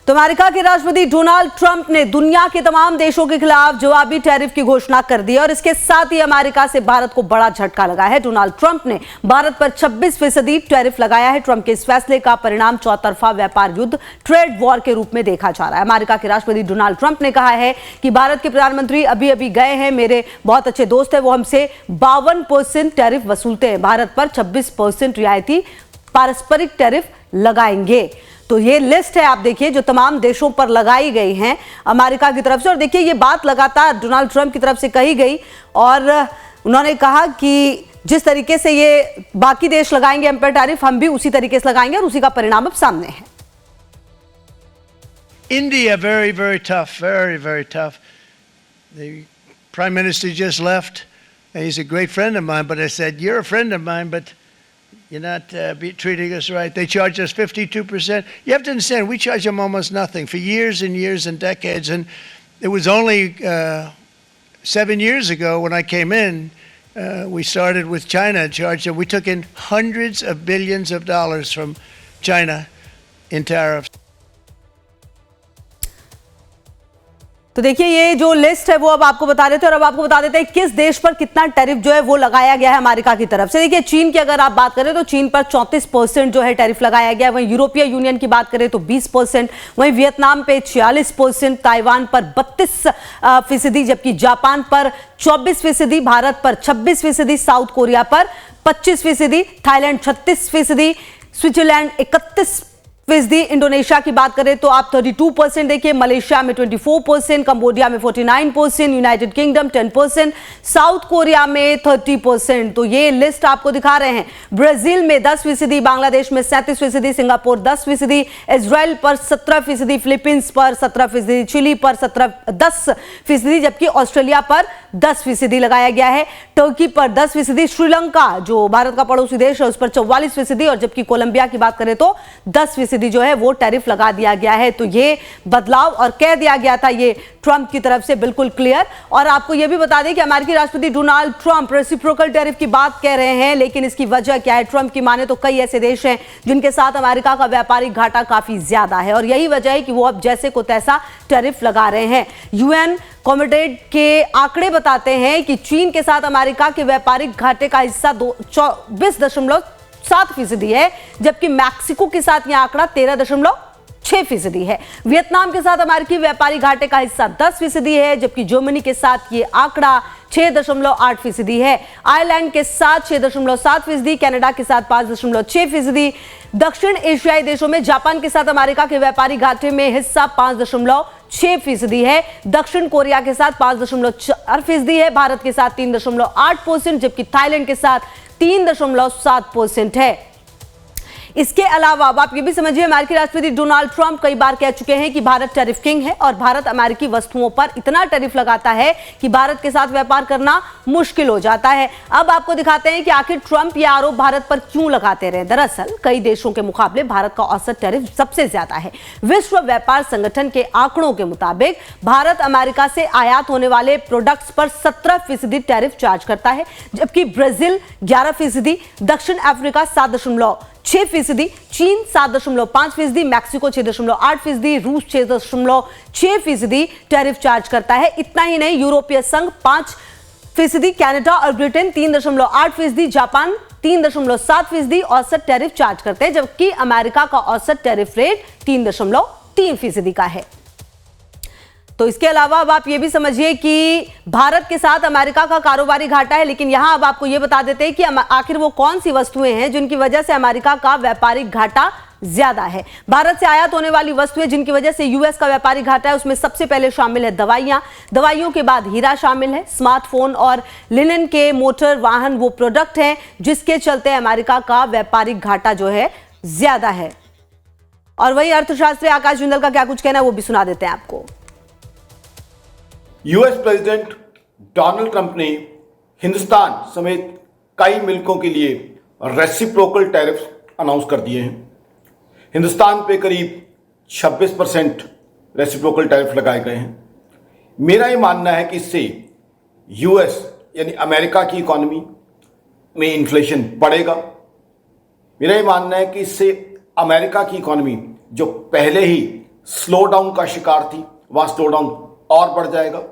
तो अमेरिका के राष्ट्रपति डोनाल्ड ट्रंप ने दुनिया के तमाम देशों के खिलाफ जवाबी टैरिफ की घोषणा कर दी और इसके साथ ही अमेरिका से भारत को बड़ा झटका लगा है। डोनाल्ड ट्रंप ने भारत पर 26% टैरिफ लगाया है। ट्रंप के इस फैसले का परिणाम चौतरफा व्यापार युद्ध, ट्रेड वॉर के रूप में देखा जा रहा है। अमेरिका के राष्ट्रपति डोनाल्ड ट्रंप ने कहा है कि भारत के प्रधानमंत्री अभी अभी गए हैं, मेरे बहुत अच्छे दोस्त हैं, वो हमसे 52% टैरिफ वसूलते हैं, भारत पर 26% रियायती पारस्परिक टैरिफ लगाएंगे। तो ये लिस्ट है, आप देखिए, जो तमाम देशों पर लगाई गई हैं अमेरिका की तरफ से। और देखिए, ये बात लगातार डोनाल्ड ट्रंप की तरफ से कही गई और उन्होंने कहा कि जिस तरीके से ये बाकी देश लगाएंगे एम पर टैरिफ, हम भी उसी तरीके से लगाएंगे और उसी का परिणाम अब सामने है। India, very, very tough, very, very tough. The Prime Minister just left, and he's a great friend of mine, but I said, you're a friend of mine, but you're not treating us right. They charge us 52%. You have to understand, we charge them almost nothing for years and years and decades. And it was only 7 years ago when I came in, we started with China, charged them. We took in hundreds of billions of dollars from China in tariffs. तो देखिए, ये जो list है वो अब आपको बता देते हैं और अब आपको बता देते हैं किस देश पर कितना टैरिफ जो है वो लगाया गया है अमेरिका की तरफ से। देखिए, चीन की अगर आप बात करें तो चीन पर 34% जो है टैरिफ लगाया गया है। वहीं यूरोपीय यूनियन की बात करें तो 20%, वहीं वियतनाम पे 46%, ताइवान पर 32%, जबकि जापान पर 24%, भारत पर 26%, साउथ कोरिया पर 25%, थाईलैंड 36%, स्विट्जरलैंड 31%, इंडोनेशिया की बात करें तो आप 32% देखिए, मलेशिया में 24%, कंबोडिया में 49%, यूनाइटेड किंगडम 10%, साउथ कोरिया में 30%। तो ये लिस्ट आपको दिखा रहे हैं। ब्राजील में 10%, बांग्लादेश में 37%, सिंगापुर 10%, इजराइल पर 17%, फिलीपींस पर 17%, चिली पर 10%, जबकि ऑस्ट्रेलिया पर 10% लगाया गया है। टर्की पर 10%, श्रीलंका जो भारत का पड़ोसी देश है उस पर 44%, और जबकि कोलंबिया की बात करें तो 10% जो है वो टैरिफ लगा दिया गया है। तो ये बदलाव और कह दिया गया था ये ट्रंप की तरफ से बिल्कुल क्लियर। और आपको ये भी बता दें कि अमेरिकी राष्ट्रपति डोनाल्ड ट्रंप रेसिप्रोकल टैरिफ की बात कह रहे हैं, लेकिन इसकी वजह क्या है? ट्रंप की माने तो कई ऐसे देश हैं जिनके साथ अमेरिका का व्यापारिक घाटा काफी ज्यादा है और यही वजह है कि वो अब जैसे को तैसा टैरिफ लगा रहे हैं। यूएन कॉमोडेट के आंकड़े बताते हैं कि चीन के साथ अमेरिका के व्यापारिक घाटे का हिस्सा 24.7% है, जबकि मैक्सिको के साथ यह आंकड़ा 13.6% है। वियतनाम के साथ अमेरिकी व्यापारी घाटे का हिस्सा 10% है, जबकि जर्मनी के साथ यह आंकड़ा 6.8% है। आयरलैंड के साथ 6.7%, कनाडा के साथ 5.6%। दक्षिण एशियाई देशों में जापान के साथ अमेरिका के व्यापारी घाटे में हिस्सा 5.6% है। दक्षिण कोरिया के साथ 5.4% है। भारत के साथ 3.8%, जबकि थाईलैंड के साथ 3.7% है। इसके अलावा अब आप ये भी समझिए, अमेरिकी राष्ट्रपति डोनाल्ड ट्रंप कई बार कह चुके हैं कि भारत टैरिफ किंग है और भारत अमेरिकी वस्तुओं पर इतना टैरिफ लगाता है कि भारत के साथ व्यापार करना मुश्किल हो जाता है। अब आपको दिखाते हैं कि आखिर ट्रंप ये आरोप भारत पर क्यों लगाते रहे। दरअसल कई देशों के मुकाबले भारत का औसत टैरिफ सबसे ज्यादा है। विश्व व्यापार संगठन के आंकड़ों के मुताबिक भारत अमेरिका से आयात होने वाले प्रोडक्ट्स पर 17% टैरिफ चार्ज करता है, जबकि ब्राजील 11%, दक्षिण अफ्रीका 7.6%, चीन 7.5%, मैक्सिको 6.8%, रूस 6.6% टैरिफ चार्ज करता है। इतना ही नहीं, यूरोपीय संघ 5%, कनाडा और ब्रिटेन 3.8%, जापान 3.7% औसत टैरिफ चार्ज करते हैं, जबकि अमेरिका का औसत टैरिफ रेट 3.3% का है। तो इसके अलावा अब आप ये भी समझिए कि भारत के साथ अमेरिका का कारोबारी घाटा है, लेकिन यहां अब आपको ये बता देते हैं कि आखिर वो कौन सी वस्तुएं हैं जिनकी वजह से अमेरिका का व्यापारिक घाटा ज्यादा है। भारत से आयात होने वाली वस्तुएं जिनकी वजह से यूएस का व्यापारिक घाटा है, उसमें सबसे पहले शामिल है दवाइयां, दवाइयों के बाद हीरा शामिल है, स्मार्टफोन और लिनन के मोटर वाहन वो प्रोडक्ट हैं जिसके चलते अमेरिका का व्यापारिक घाटा जो है ज्यादा है। और वही अर्थशास्त्री आकाश जिंदल का क्या कुछ कहना है वो भी सुना देते हैं आपको। यूएस प्रेसिडेंट डोनाल्ड ट्रंप ने हिंदुस्तान समेत कई मुल्कों के लिए रेसिप्रोकल टैरिफ अनाउंस कर दिए हैं। हिंदुस्तान पे करीब 26% रेसिप्रोकल टैरिफ लगाए गए हैं। मेरा ये मानना है कि इससे यूएस यानी अमेरिका की इकॉनमी में इन्फ्लेशन बढ़ेगा। मेरा ये मानना है कि इससे अमेरिका की इकॉनमी जो पहले ही स्लो डाउन का शिकार थी, वहां स्लो डाउन और बढ़ जाएगा।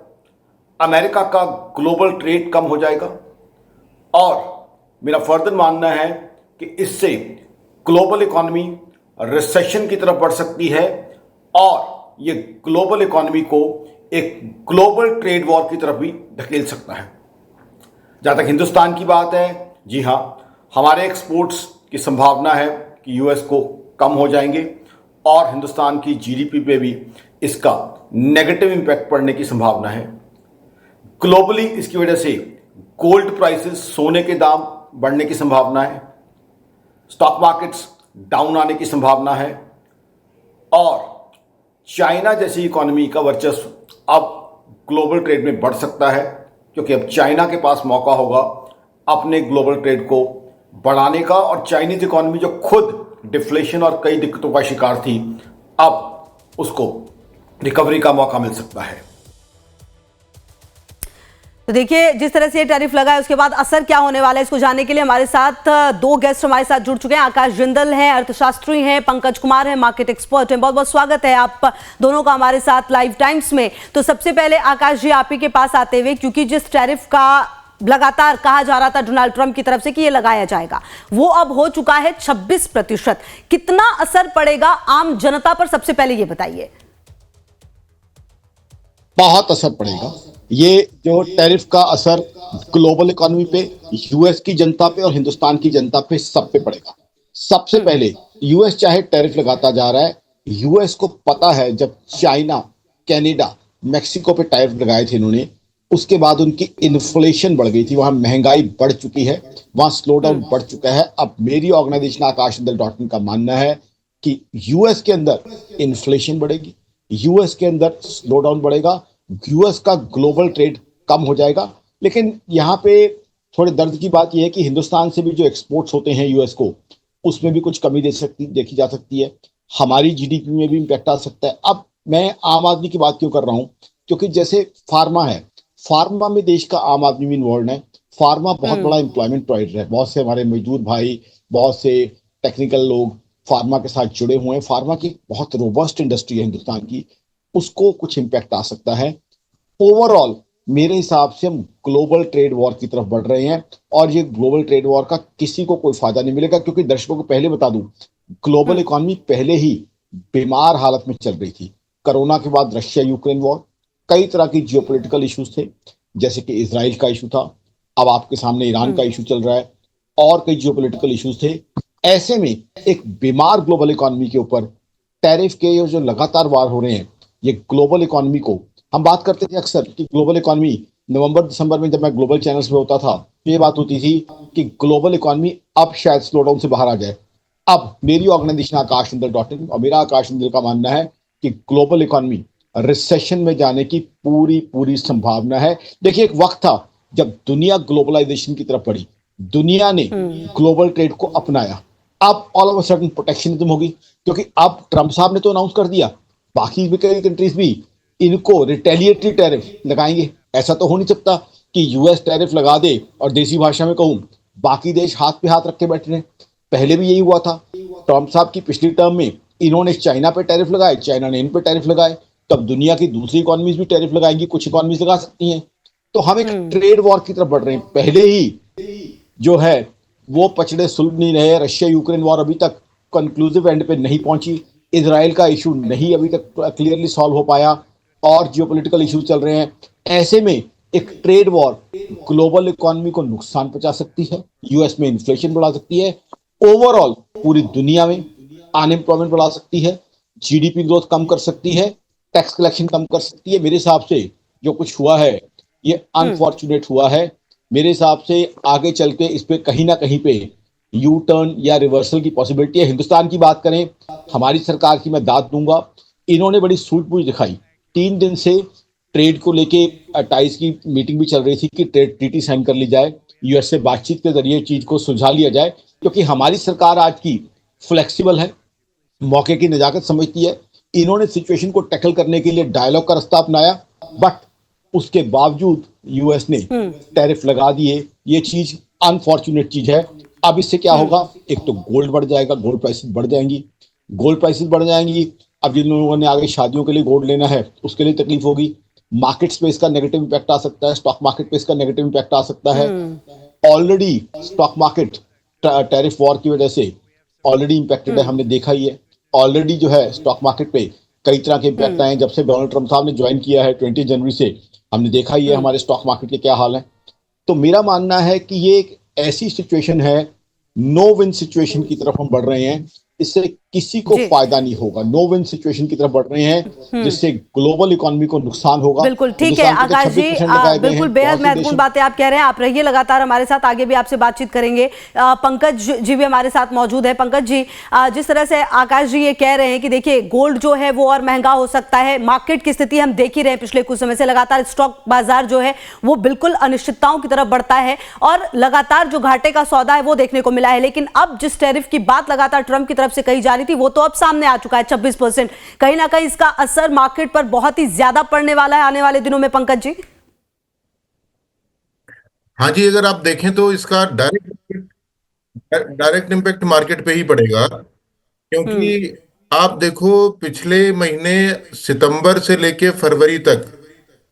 अमेरिका का ग्लोबल ट्रेड कम हो जाएगा और मेरा फर्दर मानना है कि इससे ग्लोबल इकोनॉमी रिसेशन की तरफ बढ़ सकती है और ये ग्लोबल इकोनॉमी को एक ग्लोबल ट्रेड वॉर की तरफ भी धकेल सकता है। जहां तक हिंदुस्तान की बात है, जी हां, हमारे एक्सपोर्ट्स की संभावना है कि यूएस को कम हो जाएंगे और हिंदुस्तान की जीडीपी पे भी इसका नेगेटिव इंपैक्ट पड़ने की संभावना है। ग्लोबली इसकी वजह से गोल्ड प्राइसेस, सोने के दाम बढ़ने की संभावना है, स्टॉक मार्केट्स डाउन आने की संभावना है और चाइना जैसी इकोनॉमी का वर्चस्व अब ग्लोबल ट्रेड में बढ़ सकता है, क्योंकि अब चाइना के पास मौका होगा अपने ग्लोबल ट्रेड को बढ़ाने का और चाइनीज इकोनॉमी जो खुद डिफ्लेशन और कई दिक्कतों का शिकार थी, अब उसको रिकवरी का मौका मिल सकता है। तो देखिए, जिस तरह से ये टैरिफ लगा है उसके बाद असर क्या होने वाला है, इसको जानने के लिए हमारे साथ दो गेस्ट हमारे साथ जुड़ चुके हैं। आकाश जिंदल हैं, अर्थशास्त्री हैं, पंकज कुमार हैं, मार्केट एक्सपर्ट हैं। बहुत बहुत स्वागत है आप दोनों का हमारे साथ लाइव टाइम्स में। तो सबसे पहले आकाश जी, आप ही के पास आते हुए, क्योंकि जिस टैरिफ का लगातार कहा जा रहा था डोनाल्ड ट्रंप की तरफ से कि ये लगाया जाएगा, वो अब हो चुका है 26%। कितना असर पड़ेगा आम जनता पर, सबसे पहले ये बताइए। बहुत असर पड़ेगा। ये जो टैरिफ का असर ग्लोबल इकोनॉमी पे, यूएस की जनता पे और हिंदुस्तान की जनता पे, सब पे पड़ेगा। सबसे पहले यूएस चाहे टैरिफ लगाता जा रहा है, यूएस को पता है जब चाइना, कनाडा, मेक्सिको पे टैरिफ लगाए थे इन्होंने, उसके बाद उनकी इन्फ्लेशन बढ़ गई थी, वहां महंगाई बढ़ चुकी है, वहां स्लो डाउन बढ़ चुका है। अब मेरी ऑर्गेनाइजेशन आकाशजिंदल.in का मानना है कि यूएस के अंदर इन्फ्लेशन बढ़ेगी, यूएस के अंदर स्लो डाउन बढ़ेगा, यूएस का ग्लोबल ट्रेड कम हो जाएगा। लेकिन यहाँ पे थोड़े दर्द की बात यह है कि हिंदुस्तान से भी जो एक्सपोर्ट्स होते हैं यूएस को, उसमें भी कुछ कमी देखी जा सकती है, हमारी जीडीपी में भी इम्पैक्ट आ सकता है। अब मैं आम आदमी की बात क्यों कर रहा हूँ, क्योंकि जैसे फार्मा है, फार्मा में देश का आम आदमी भी इन्वॉल्व है। फार्मा बहुत बड़ा एम्प्लॉयमेंट प्रोवाइडर है, बहुत से हमारे मजदूर भाई, बहुत से टेक्निकल लोग फार्मा के साथ जुड़े हुए हैं। फार्मा की बहुत रोबस्ट इंडस्ट्री है हिंदुस्तान की, उसको कुछ इम्पैक्ट आ सकता है। ओवरऑल मेरे हिसाब से हम ग्लोबल ट्रेड वॉर की तरफ बढ़ रहे हैं और ये ग्लोबल ट्रेड वॉर का किसी को कोई फायदा नहीं मिलेगा, क्योंकि दर्शकों को पहले बता दूं, ग्लोबल इकोनॉमी पहले ही बीमार हालत में चल रही थी। कोरोना के बाद रशिया यूक्रेन वॉर, कई तरह की जियोपॉलिटिकल इश्यूज थे, जैसे कि इजराइल का इशू था, अब आपके सामने ईरान का इशू चल रहा है और कई जियोपॉलिटिकल इश्यूज थे। ऐसे में एक बीमार ग्लोबल इकोनॉमी के ऊपर टैरिफ के जो लगातार वार हो रहे हैं, ये ग्लोबल इकोनॉमी को, हम बात करते थे अक्सर कि ग्लोबल इकोनॉमी, नवंबर दिसंबर में जब मैं ग्लोबल चैनल्स में होता था तो ये बात होती थी कि ग्लोबल इकोनॉमी अब शायद स्लो डाउन से बाहर आ जाए। अब मेरी ऑर्गेनाइजेशन आकाशजिंदल.in और मेरा आकाशजिंदल का मानना है कि ग्लोबल इकोनॉमी रिसेशन में जाने की पूरी संभावना है। देखिए, एक वक्त था जब दुनिया ग्लोबलाइजेशन की तरफ बढ़ी, दुनिया ने ग्लोबल ट्रेड को अपनाया। अब all of a sudden protectionism होगी, क्योंकि अब ट्रंप साहब ने तो अनाउंस कर दिया, बाकी भी कई कंट्रीज भी इनको रिटेलिएटरी टैरिफ लगाएंगे। ऐसा तो हो नहीं सकता कि यूएस टैरिफ लगा दे और देसी भाषा में कहूं बाकी देश हाथ पे हाथ रख के बैठे रहे। पहले भी यही हुआ था, ट्रंप साहब की पिछली टर्म में इन्होंने चाइना पे टैरिफ लगाए, चाइना ने इन पे टैरिफ लगाए, तब दुनिया की दूसरी इकोनॉमीज भी टैरिफ लगाएंगी, कुछ इकोनॉमीज लगा सकती हैं। तो हम एक ट्रेड वॉर की तरफ बढ़ रहे हैं। पहले ही जो है वो पचड़े सुलझ नहीं रहे। रशिया यूक्रेन वॉर अभी तक कंक्लूसिव एंड पे नहीं पहुंची, इजराइल का इशू नहीं अभी तक क्लियरली सॉल्व हो पाया और जियोपॉलिटिकल इशू चल रहे हैं। ऐसे में एक ट्रेड वॉर ग्लोबल इकोनॉमी को नुकसान पहुंचा सकती है, यूएस में इन्फ्लेशन बढ़ा सकती है, ओवरऑल पूरी दुनिया में अनएम्प्लॉयमेंट बढ़ा सकती है, जीडीपी ग्रोथ कम कर सकती है, टैक्स कलेक्शन कम कर सकती है। मेरे हिसाब से जो कुछ हुआ है ये अनफॉर्चुनेट हुआ है। मेरे हिसाब से आगे चल के इस पे कहीं ना कहीं पे यू टर्न या रिवर्सल की पॉसिबिलिटी है। हिंदुस्तान की बात करें, हमारी सरकार की मैं दाद दूंगा, इन्होंने बड़ी सूझबूझ दिखाई। 3 दिन से ट्रेड को लेके 28 की मीटिंग भी चल रही थी कि ट्रेड ट्रीटी साइन कर ली जाए, यूएस से बातचीत के जरिए चीज को सुलझा लिया जाए, क्योंकि हमारी सरकार आज की फ्लेक्सिबल है, मौके की नजाकत समझती है। इन्होंने सिचुएशन को टैकल करने के लिए डायलॉग का रास्ता अपनाया, बट उसके बावजूद यूएस ने टैरिफ लगा दिए। ये चीज अनफॉर्चुनेट चीज है। अब इससे क्या होगा, एक तो गोल्ड बढ़ जाएगा, गोल्ड प्राइसेस बढ़ जाएंगी, गोल्ड प्राइसेस बढ़ जाएंगी अब जिन लोगों ने आगे शादियों के लिए गोल्ड लेना है उसके लिए तकलीफ होगी। मार्केट्स पे इसका नेगेटिव इम्पैक्ट आ सकता है, स्टॉक मार्केट पे इसका नेगेटिव इम्पैक्ट आ सकता है। Already stock market tariff war की वजह से ऑलरेडी इम्पैक्टेड है, हमने देखा ही है। ऑलरेडी जो है स्टॉक मार्केट पे कई तरह के इम्पैक्ट आए हैं जब से डोनाल्ड ट्रम्प साहब ने ज्वाइन किया है 20 जनवरी से। हमने देखा ही है हमारे स्टॉक मार्केट के क्या हाल है। तो मेरा मानना है कि ये एक ऐसी सिचुएशन है, नो विन सिचुएशन की तरफ हम बढ़ रहे हैं, इससे किसी को फायदा नहीं होगा। नो विन सिचुएशन की तरफ बढ़ रहे हैं जिससे ग्लोबल इकोनॉमी को नुकसान होगा। बिल्कुल ठीक है आकाश जी, बिल्कुल बेहद महत्वपूर्ण बातें आप कह रहे हैं। आप रहिए लगातार हमारे साथ, आगे भी आपसे बातचीत करेंगे। पंकज जी भी हमारे साथ मौजूद है। पंकज जी, जिस तरह से आकाश जी ये कह रहे हैं कि देखिए गोल्ड जो है वो और महंगा हो सकता है, मार्केट की स्थिति हम देख ही रहे हैं पिछले कुछ समय से, लगातार स्टॉक बाजार जो है वो बिल्कुल अनिश्चितताओं की तरफ बढ़ता है और लगातार जो घाटे का सौदा है वो देखने को मिला है। लेकिन अब जिस टैरिफ की बात लगातार ट्रंप की तरफ से कही जा रही थी वो तो अब सामने आ चुका है 26%। कहीं ना कहीं इसका असर मार्केट पर बहुत ही ज्यादा पड़ने वाला है आने वाले दिनों में। पंकज जी, हाँ जी, अगर आप देखें तो इसका डायरेक्ट इम्पैक्ट मार्केट पे ही पड़ेगा, क्योंकि आप देखो पिछले महीने सितंबर से लेके फरवरी तक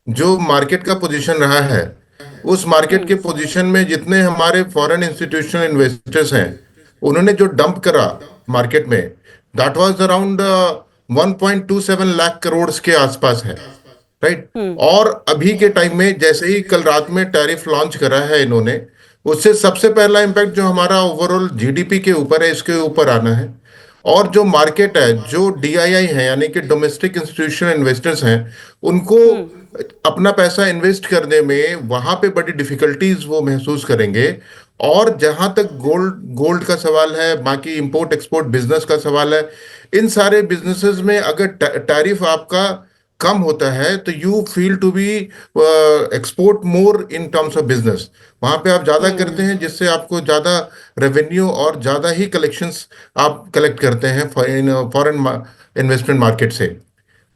जो मार्केट का पोजीशन रहा है, उस मार्केट के पोजीशन में जितने हमारे फॉरेन इंस्टीट्यूशनल इन्वेस्टर्स हैं उन्होंने जो डंप करा मार्केट में, that was around 1.27 lakh crore के आसपास है, राइट। और अभी के टाइम में जैसे ही कल रात में टैरिफ लॉन्च करा है इन्होंने, उससे सबसे पहला इम्पैक्ट जो हमारा ओवरऑल जीडीपी के ऊपर है इसके ऊपर आना है। और जो मार्केट है, जो डीआईआई है यानी कि डोमेस्टिक इंस्टीट्यूशनल इन्वेस्टर्स हैं, उनको अपना पैसा इन्वेस्ट करने में वहां पे बड़ी डिफिकल्टीज वो महसूस करेंगे। और जहां तक गोल्ड का सवाल है, बाकी इंपोर्ट एक्सपोर्ट बिजनेस का सवाल है, इन सारे बिजनेसेस में अगर टैरिफ आपका कम होता है तो you feel to be export more in terms of business. वहां पे आप ज्यादा करते हैं जिससे आपको ज्यादा रेवेन्यू और ज्यादा ही कलेक्शंस आप कलेक्ट करते हैं फॉरेन इन्वेस्टमेंट मार्केट से।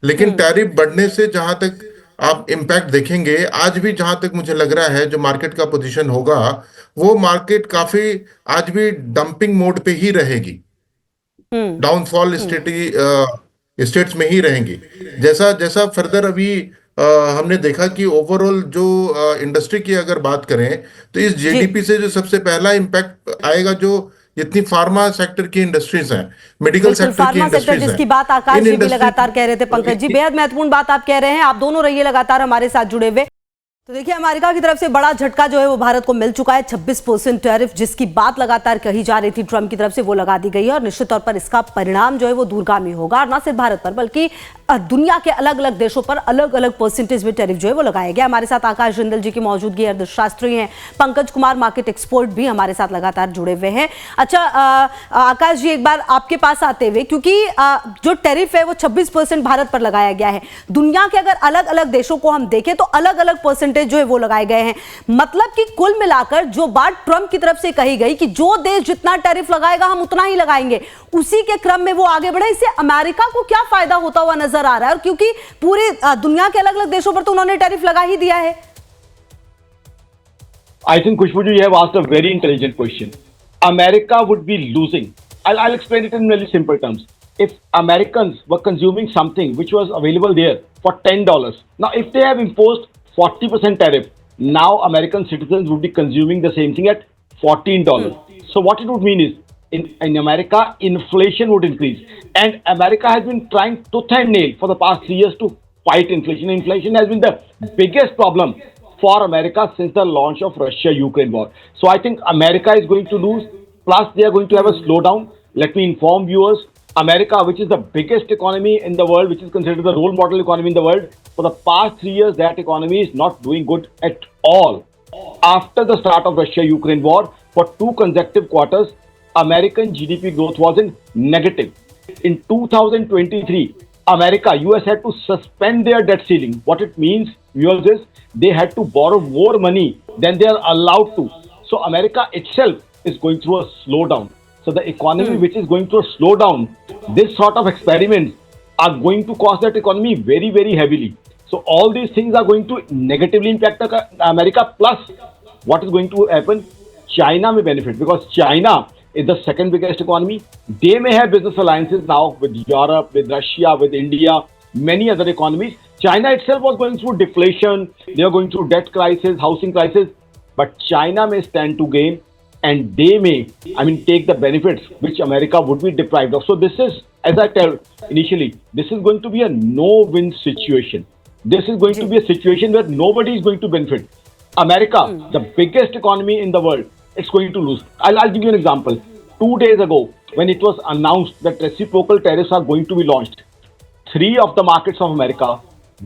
लेकिन टैरिफ बढ़ने से जहां तक आप इम्पैक्ट देखेंगे, आज भी जहां तक मुझे लग रहा है जो मार्केट का पोजीशन होगा वो मार्केट काफी आज भी डंपिंग मोड पे ही रहेगी, डाउनफॉल स्टेट्स में ही रहेंगी। जैसा जैसा फर्दर अभी हमने देखा कि ओवरऑल जो इंडस्ट्री की अगर बात करें तो इस जीडीपी से जो सबसे पहला इम्पैक्ट आएगा, जो जितनी फार्मा सेक्टर की इंडस्ट्रीज हैं, मेडिकल सेक्टर की इंडस्ट्रीज हैं, जिसकी बात आकाश जी भी लगातार कह रहे थे। पंकज जी, बेहद महत्वपूर्ण बात आप कह रहे हैं। आप दोनों रहिए लगातार हमारे साथ जुड़े हुए। तो देखिए अमेरिका की तरफ से बड़ा झटका जो है वो भारत को मिल चुका है। 26% टैरिफ जिसकी बात लगातार कही जा रही थी ट्रंप की तरफ से, वो लगा दी गई है और निश्चित तौर पर इसका परिणाम जो है वो दूरगामी होगा। और न सिर्फ भारत पर बल्कि दुनिया के अलग अलग देशों पर अलग अलग परसेंटेज में टैरिफ जो है वो लगाया गया। हमारे साथ आकाश जिंदल जी की मौजूदगी, अर्थशास्त्री हैं, पंकज कुमार मार्केट एक्सपर्ट भी हमारे साथ लगातार जुड़े हुए हैं। अच्छा आकाश जी, एक बार आपके पास आते हुए, क्योंकि जो टैरिफ है वो 26% भारत पर लगाया गया है, दुनिया के अगर अलग अलग देशों को हम देखें तो अलग अलग परसेंटेज जो है वो लगाए गए हैं। मतलब कि कुल मिलाकर जो बात ट्रंप की तरफ से कही गई कि जो देश जितना टैरिफ लगाएगा हम उतना ही लगाएंगे, उसी के क्रम में वो आगे बढ़े। इससे अमेरिका को क्या फायदा होता हुआ नजर आ रहा है? और क्योंकि पूरी दुनिया के अलग अलग देशों पर तो उन्होंने टैरिफ लगा ही दिया है। I think Khushbu ji, you have asked a very intelligent question. America would be losing. I'll explain it in really simple terms. If Americans were consuming something which was available there for $10, now if they have imposed 40% tariff, now American citizens would be consuming the same thing at $14. So what it would mean is, in America, inflation would increase. And America has been trying tooth and nail for the past 3 years to fight inflation. Inflation has been the biggest problem for America since the launch of Russia-Ukraine war. So I think America is going to lose, plus they are going to have a slowdown. Let me inform viewers, America, which is the biggest economy in the world, which is considered the role model economy in the world, for the past 3 years, that economy is not doing good at all. After the start of Russia-Ukraine war, for 2 consecutive quarters, American GDP growth was in negative. In 2023, America, US had to suspend their debt ceiling. What it means, viewers, is they had to borrow more money than they are allowed to. So America itself is going through a slowdown. So the economy which is going through a slowdown, this sort of experiments are going to cost that economy very, very heavily. So all these things are going to negatively impact America. Plus, what is going to happen? China may benefit, because China is the second biggest economy. They may have business alliances now with Europe, with Russia, with India, many other economies. China itself was going through deflation. They are going through debt crisis, housing crisis. But China may stand to gain, and they may, take the benefits which America would be deprived of. So this is, as I tell initially, this is going to be a no-win situation. This is going to be a situation where nobody is going to benefit. America, the biggest economy in the world, it's going to lose. I'll give you an example. 2 days ago, when it was announced that reciprocal tariffs are going to be launched, 3 of the markets of America,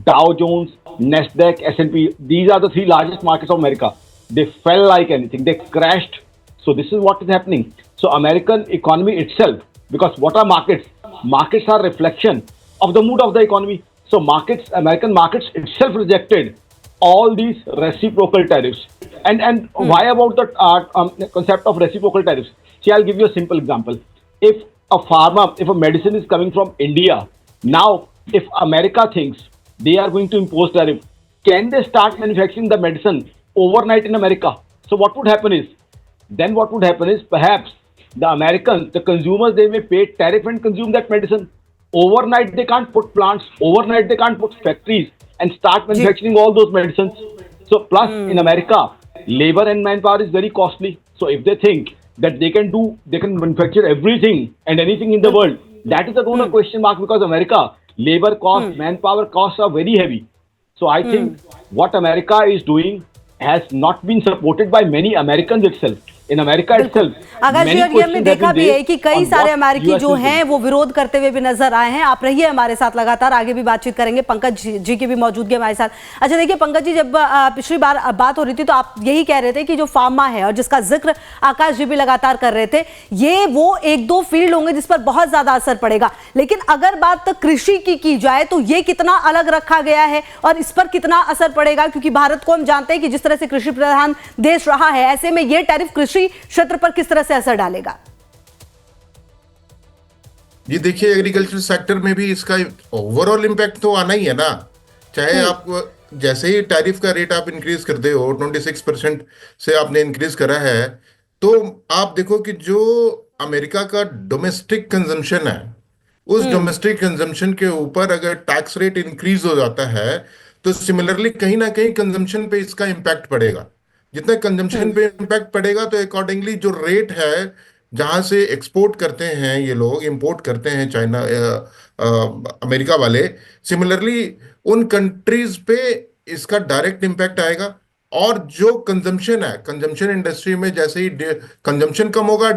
Dow Jones, Nasdaq, S&P, these are the 3 largest markets of America. They fell like anything. They crashed. So this is what is happening. So American economy itself, because what are markets? Markets are reflection of the mood of the economy. So American markets itself rejected all these reciprocal tariffs. And why about the concept of reciprocal tariffs? See, I'll give you a simple example. If a medicine is coming from India, now if America thinks they are going to impose tariff, can they start manufacturing the medicine overnight in America? So what would happen is perhaps the Americans, the consumers, they may pay tariff and consume that medicine. Overnight they can't put plants, overnight they can't put factories and start manufacturing all those medicines. So plus in America, labor and manpower is very costly. So if they think that they can manufacture everything and anything in the world, that is a question mark, because America, labor costs, manpower costs are very heavy. So I think what America is doing has not been supported by many Americans itself. In America itself, आकाश जी, और ये हमने देखा भी है कि कई सारे अमेरिकी जो हैं वो विरोध करते हुए भी नजर आए हैं। आप रहिए हमारे साथ, लगातार आगे भी बातचीत करेंगे। पंकज जी की भी मौजूदगी हमारे साथ। अच्छा देखिए पंकज जी, जब पिछली बार बात हो रही थी तो आप यही कह रहे थे कि जो फार्मा है और जिसका जिक्र आकाश जी भी लगातार कर रहे थे, ये वो 1-2 फील्ड होंगे जिस पर बहुत ज्यादा असर पड़ेगा। लेकिन अगर बात कृषि की जाए तो ये कितना अलग रखा गया है और इस पर कितना असर पड़ेगा? क्योंकि भारत को हम जानते हैं कि जिस तरह से कृषि प्रधान देश रहा है, ऐसे में ये टैरिफ कृषि क्षेत्र पर किस तरह से असर डालेगा? जी देखिए, एग्रीकल्चर सेक्टर में भी इसका ओवरऑल इम्पैक्ट तो आना ही है ना। चाहे आप जैसे ही टैरिफ का रेट आप इंक्रीज करते हो, 26% से आपने इंक्रीज करा है, तो आप देखो कि जो अमेरिका का डोमेस्टिक कंजम्पशन है, उस डोमेस्टिक कंजम्पशन के ऊपर अगर टैक्स रेट इंक्रीज हो जाता है तो सिमिलरली कहीं ना कहीं कंजम्पशन पे इसका इम्पैक्ट पड़ेगा। जितना कंजम्पशन पे इम्पैक्ट पड़ेगा तो अकॉर्डिंगली जो रेट है जहां से एक्सपोर्ट करते हैं ये लोग, इंपोर्ट करते हैं चाइना, अमेरिका वाले, सिमिलरली उन कंट्रीज पे इसका डायरेक्ट इम्पैक्ट आएगा। और जो कंजम्पशन है, कंजम्पशन इंडस्ट्री में जैसे ही कंजम्पशन कम होगा,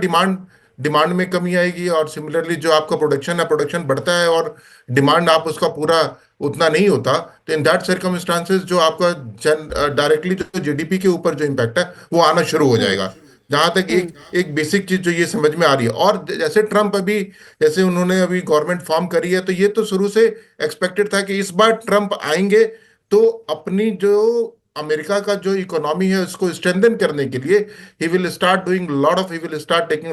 डिमांड में कमी आएगी, और सिमिलरली जो आपका प्रोडक्शन है, प्रोडक्शन बढ़ता है और डिमांड आप उसका पूरा उतना नहीं होता, तो इन दैट सर्कमस्टांसेस जो आपका डायरेक्टली जो जीडीपी के ऊपर जो इम्पैक्ट है वो आना शुरू हो जाएगा। जहां तक एक बेसिक चीज जो ये समझ में आ रही है, और जैसे ट्रम्प अभी, जैसे उन्होंने अभी गवर्नमेंट फॉर्म करी है, तो ये तो शुरू से एक्सपेक्टेड था कि इस बार ट्रम्प आएंगे तो अपनी जो अमेरिका का जो इकोनॉमी है उसको स्ट्रेंथन करने के लिए he will start taking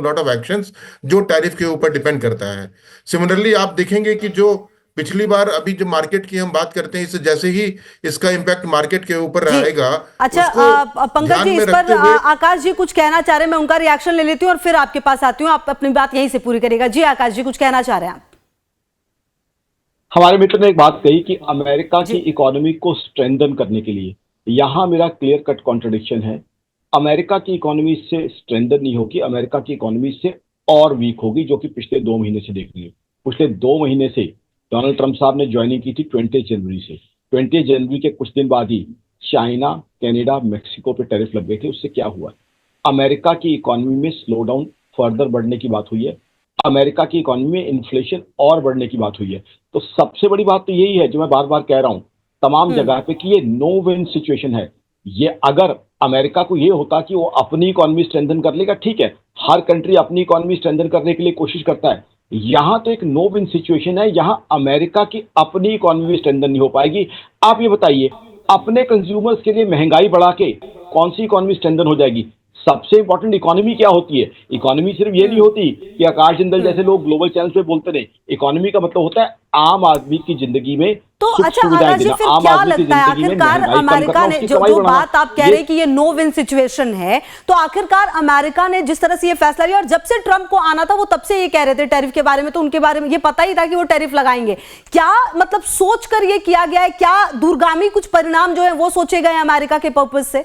lot of actions जो टैरिफ के ऊपर डिपेंड करता है। सिमिलरली आप देखेंगे कि जो पिछली बार अभी जो मार्केट की हम बात करते हैं, इससे जैसे ही इसका इम्पैक्ट मार्केट के ऊपर रहेगा। अच्छा पंकज जी, इस पर आकाश जी कुछ कहना चाह रहे हैं, मैं उनका रिएक्शन ले लेती हूँ और फिर आपके पास आती हूँ, आप अपनी बात यहीं से पूरी करिएगा। जी आकाश जी, कुछ कहना चाह रहे हैं आप? हमारे मित्र ने एक बात कही कि अमेरिका की इकोनॉमी को स्ट्रेंथन करने के लिए, यहां मेरा क्लियर कट कॉन्ट्रडिक्शन है। अमेरिका की इकोनॉमी से स्ट्रेंथन नहीं होगी, अमेरिका की इकोनॉमी से और वीक होगी, जो कि पिछले 2 महीने से देख रही है। पिछले 2 महीने से डोनाल्ड ट्रंप साहब ने ज्वाइनिंग की थी 20 जनवरी से। 20 जनवरी के कुछ दिन बाद ही चाइना, कनाडा, मेक्सिको पे टैरिफ लग गए थे। उससे क्या हुआ? अमेरिका की इकोनॉमी में स्लो डाउन फर्दर बढ़ने की बात हुई है, अमेरिका की इकोनॉमी में इन्फ्लेशन और बढ़ने की बात हुई है। तो सबसे बड़ी बात तो यही है जो मैं बार बार कह रहा हूं तमाम जगह पे कि ये नो विन सिचुएशन है। ये अगर अमेरिका को ये होता कि वो अपनी इकोनॉमी स्ट्रेंथन कर लेगा, ठीक है, हर कंट्री अपनी इकोनॉमी स्ट्रेंथन करने के लिए कोशिश करता है। यहां तो एक नो विन सिचुएशन है, यहां अमेरिका की अपनी इकोनॉमी स्ट्रेंथन नहीं हो पाएगी। आप ये बताइए, अपने कंज्यूमर्स के लिए महंगाई बढ़ा के कौन सी इकोनॉमी स्ट्रेंथन हो जाएगी? सबसे इंपॉर्टेंट इकोनॉमी क्या होती है? इकोनॉमी सिर्फ ये नहीं होती कि आकाश जिंदल जैसे लोग ग्लोबल चैनल पे बोलते नहीं। इकोनॉमी का मतलब होता है आम आदमी की जिंदगी में तो सुख अच्छा सुविधाएं आकाश जी, देना, फिर आम क्या आदमी की लगता है जिंदगी में आखिरकार महंगाई कम अमेरिका करना, ने उसकी जो कमाई जो बढ़ाना। बात आप कह रहे हैं कि ये नो विन सिचुएशन है, तो आखिरकार अमेरिका ने जिस तरह से ये फैसला लिया, और जब से ट्रंप को आना था वो तब से ये कह रहे थे टैरिफ के बारे में, तो उनके बारे में ये पता ही था कि वो टैरिफ लगाएंगे। क्या मतलब सोच कर ये किया गया है? क्या दूरगामी कुछ परिणाम जो है वो सोचे गए अमेरिका के पर्पज से?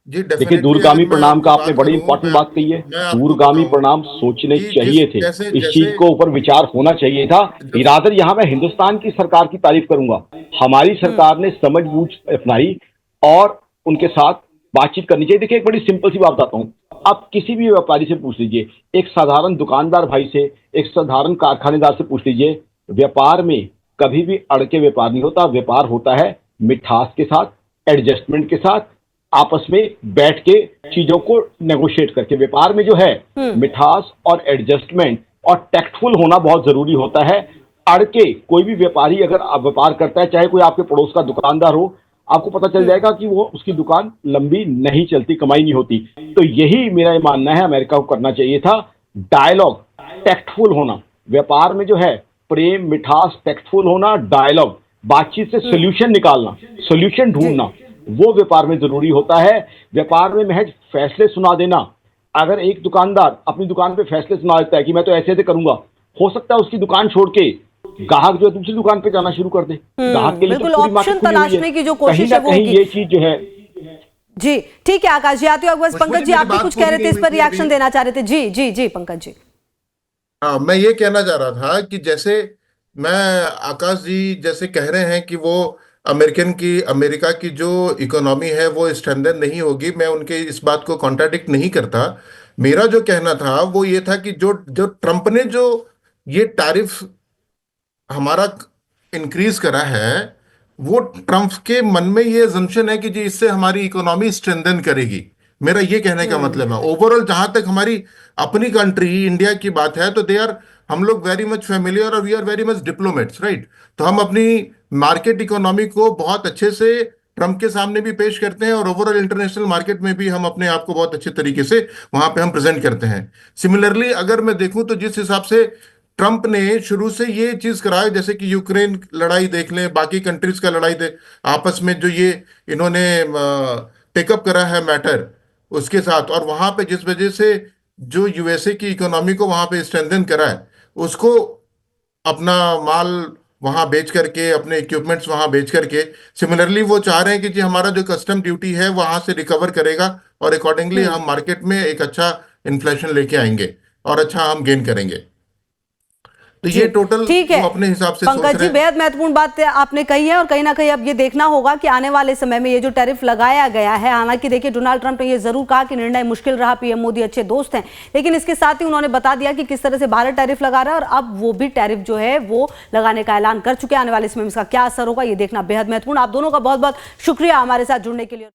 जी देखिए, डेफिनेटली दूरगामी अगर मैं परिणाम का आपको आपने बात बड़ी करूं, इंपॉर्टेंट मैं बात कही है। मैं आपको दूरगामी बताऊं परिणाम सोचने कि चाहिए थे, जैसे इस जैसे चीज को ऊपर विचार होना चाहिए था। इरादर यहां मैं हिंदुस्तान की सरकार की तारीफ करूंगा। हमारी सरकार ने समझ बूझ अपनाई और उनके साथ बातचीत करनी चाहिए। देखिए, एक बड़ी सिंपल सी बात बताता हूं। आप किसी भी व्यापारी से पूछ लीजिए, एक साधारण दुकानदार भाई से, एक साधारण कारखानेदार से पूछ लीजिए, व्यापार में कभी भी अड़के व्यापार नहीं होता। व्यापार होता है मिठास के साथ, एडजस्टमेंट के साथ, आपस में बैठ के चीजों को नेगोशिएट करके। व्यापार में जो है मिठास और एडजस्टमेंट और टैक्टफुल होना बहुत जरूरी होता है। अड़के कोई भी व्यापारी अगर व्यापार करता है, चाहे कोई आपके पड़ोस का दुकानदार हो, आपको पता चल जाएगा कि वो उसकी दुकान लंबी नहीं चलती, कमाई नहीं होती। तो यही मेरा मानना है, अमेरिका को करना चाहिए था। डायलॉग, टैक्टफुल होना व्यापार में जो है, प्रेम, मिठास, टैक्टफुल होना, डायलॉग, बातचीत से सोल्यूशन निकालना, सोल्यूशन ढूंढना, वो व्यापार में जरूरी होता है। व्यापार में महज फैसले सुना देना, अगर एक दुकानदार अपनी दुकान पे फैसले सुना देता है कि मैं तो ऐसे ऐसे करूंगा, हो सकता है उसकी दुकान छोड़ के ग्राहक जो है दूसरी दुकान पे जाना शुरू कर दे। ग्राहक के लिए तो बिल्कुल पूरी मार्केट ऑप्शन खुली हुई है। तलाशने की जो कहीं कोशिश ना है वो कहीं होगी। ये चीज जो है। जी ठीक है आकाश जी, आते हो बस। पुष्पा पंकज जी, जी मेरी आप भी बात कुछ पूरी कह रहे थे, नहीं इस पर हुई थी रिएक्शन अभी। देना चाह रहे थे। जी जी जी पंकज जी। हाँ, मैं ये कहना चाह रहा था कि जैसे मैं आकाश जी जैसे कह रहे हैं कि वो अमेरिका की जो इकोनॉमी है वो स्ट्रेंथन नहीं होगी, मैं उनके इस बात को कॉन्ट्राडिक्ट नहीं करता। मेरा जो कहना था वो ये था कि जो जो ट्रंप ने जो ये टैरिफ हमारा इंक्रीज करा है, वो ट्रम्प के मन में ये अजम्पशन है कि जी इससे हमारी इकोनॉमी स्ट्रेंथन करेगी। मेरा ये कहने का मतलब है, ओवरऑल जहां तक हमारी अपनी कंट्री इंडिया की बात है, तो दे आर हम लोग वेरी मच फेमिलियर और we are very much diplomats, right. तो हम अपनी मार्केट इकोनॉमी को बहुत अच्छे से ट्रम्प के सामने भी पेश करते हैं और ओवरऑल इंटरनेशनल मार्केट में भी हम अपने आप को बहुत अच्छे तरीके से वहां पे हम प्रेजेंट करते हैं। सिमिलरली अगर मैं देखूं तो जिस हिसाब से ट्रंप ने शुरू से ये चीज कराया, जैसे कि यूक्रेन लड़ाई देख लें, बाकी कंट्रीज का लड़ाई दे आपस में जो ये इन्होंने टेकअप करा है मैटर उसके साथ, और वहां पे जिस वजह से जो यूएसए की इकोनॉमी को वहां पे स्ट्रेंथन करा है, उसको अपना माल वहां बेच करके, अपने इक्विपमेंट्स वहां बेच करके, सिमिलरली वो चाह रहे हैं कि जी हमारा जो कस्टम ड्यूटी है वहां से रिकवर करेगा और अकॉर्डिंगली हम मार्केट में एक अच्छा इन्फ्लेशन लेके आएंगे और अच्छा हम गेन करेंगे। तो जी, ये टोटल ठीक है वो अपने हिसाब से सोच पंकज जी, रहे हैं। बेहद महत्वपूर्ण बात आपने कही है, और कहीं ना कहीं अब ये देखना होगा कि आने वाले समय में ये जो टैरिफ लगाया गया है, हालांकि देखिए डोनाल्ड ट्रंप ने ये जरूर कहा कि निर्णय मुश्किल रहा, पीएम मोदी अच्छे दोस्त हैं, लेकिन इसके साथ ही उन्होंने बता दिया कि किस तरह से भारत टैरिफ लगा रहा है, और अब वो भी टैरिफ जो है वो लगाने का ऐलान कर चुके हैं। आने वाले समय में इसका क्या असर होगा ये देखना बेहद महत्वपूर्ण। आप दोनों का बहुत बहुत शुक्रिया हमारे साथ जुड़ने के लिए।